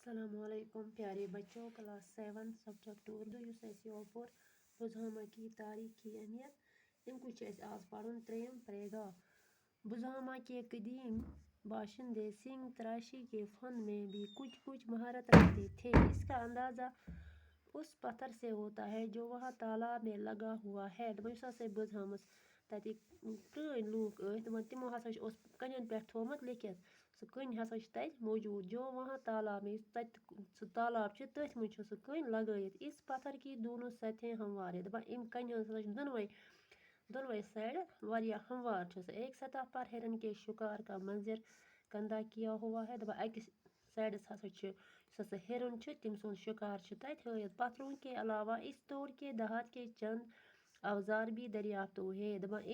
السلام علیکم پیارے بچوں، کلاس 7 سبجیکٹ اردو یس یوپور بزہامہ کی تاریخ کی اہمیت ان کو آج پڑھن تریم پیراگراف۔ بزہامہ کے قدیم باشندے سنگ تراشی کے فن میں بھی کچھ مہارت رکھتے تھے۔ اس کا اندازہ اس پتھر سے ہوتا ہے جو وہاں تالاب میں لگا ہوا ہے۔ بزہامس تتہ پرٲنۍ لوٗکھ ٲسۍ تِمو ہسا چھُ کنٮ۪ن پٮ۪ٹھ تھوٚومُت لیکھِتھ، سُہ کٔنۍ ہسا چھِ تتہِ موجود جو وہاں تالاب میں تتہِ سُہ تالاب چھُ تٔتھۍ منٛز چھُ سُہ کٔنۍ لگٲیِتھ۔ اس پتھر کی دونوں سطحیں ہموار ہے۔ دپان امہِ کنہِ ہسا چھِ دۄنوے سایڈ واریاہ ہموار چھِ سۄ۔ ایک سطح پر ہرن کے شکار کا منظر کندہ کیا ہوا ہے۔ دپان أکِس سایڈس ہسا چھُ یُس ہسا ہرن چھُ تٔمۍ سُنٛد شکار چھُ تتہِ ہٲیِتھ۔ پتھروں کے علاوہ اس دور کے دھات کے چند اوزار بھی دریافت ہوئے ہیں۔ دپان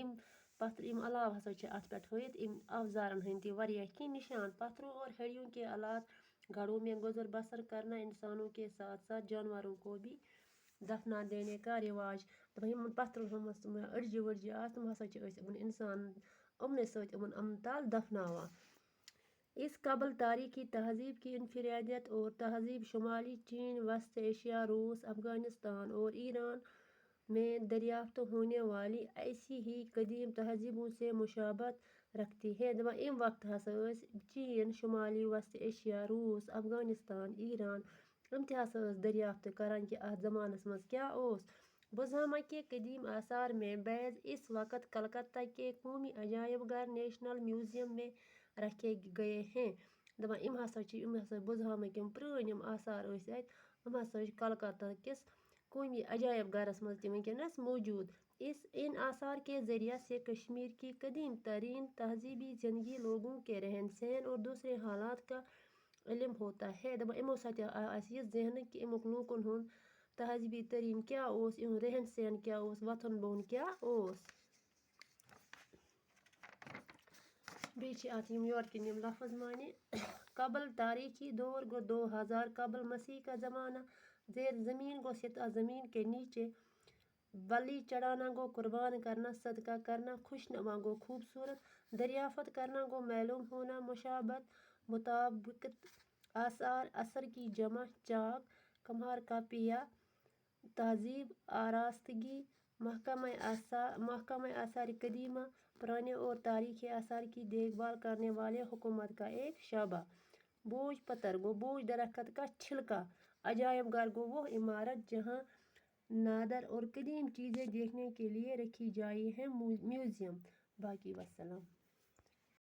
امہِ علاوہ ہسا چھِ اتھ پٮ۪ٹھ ہٲیِتھ امہِ اوزارن ہٕنٛدۍ تہِ واریاہ کینٛہہ نشان۔ پتھروں اور ہڑیوں کے آلات گھروں میں گزر بسر کرنا انسانوں کے ساتھ ساتھ جانوروں کو بھی دفنا دینے کا رواج۔ دپان یمن پتھرن منٛز أڑجہِ ؤڑجہِ آسہٕ تِم ہسا چھِ ٲسۍ یِمن انسان یِمنٕے سۭتۍ یِمن تل دفناوان۔ اس قبل تاریخی تہذیب کی انفرادیت اور تہذیب شمالی چین، وسط ایشیا، روس، افغانستان اور ایران میں دریافت ہونے والی ایسی ہی قدیم تہذیبوں سے مشابہت رکھتی ہے۔ دپان امہِ وقتہٕ ہسا ٲسۍ چین، شمالی وسط ایشیا، روس، افغانستان، ایران یِم تہِ ہسا ٲسۍ دریافت کران کہ اتھ زمانس منٛز کیا اوس۔ بزہامہ کے قدیم آثار میں بعض اس وقت کلکتہ کے قومی عجائب گھر نیشنل میوزیم میں رکھے گئے ہیں۔ دپان یِم ہسا بزہامٕکۍ یِم پرٛٲنۍ یِم آثار ٲسۍ اتہِ یِم ہسا چھِ کلکتہ کِس قومی عجائب گھرس منٛز تہِ وُنکٮ۪نس موجود۔ ان آثار کے ذریعہ سے کشمیر کی قدیم ترین تہذیبی زندگی، لوگوں کے رہن سہن اور دوسرے حالات کا علم ہوتا ہے۔ دپان یمو سۭتۍ آسہِ یہِ ذہنہٕ کہ امیُک لوٗکن ہُنٛد تہذیبی ترین کیاہ اوس، یِہُنٛد رہن سہن کیاہ اوس، وۄتھُن بِہُن کیاہ اوس۔ بیٚیہِ چھِ اتھ یورٕکٮ۪ن یِم لفظ معنی۔ قبل تاریخی دور گو 2000 قبل مسیح کا زمانہ، زیر زمین گو سطح زمین کے نیچے، بلی چڑھانا گو قربان کرنا، صدقہ کرنا، خوشنما گو خوبصورت، دریافت کرنا گو معلوم ہونا، مشابہت مطابقت، آثار اثر کی جمع، چاک کمہار کاپیہ، تہذیب، آراستگی، محکمہ آثار قدیمہ، پرانے اور تاریخی آثار کی دیکھ بھال کرنے والے حکومت کا ایک شعبہ۔ بھوج پتر گو بھوج درخت کا چھلکا۔ عجائب گھر گو وہ عمارت جہاں نادر اور قدیم چیزیں دیکھنے کے لیے رکھی جائی ہیں، میوزیم۔ باقی وسلام۔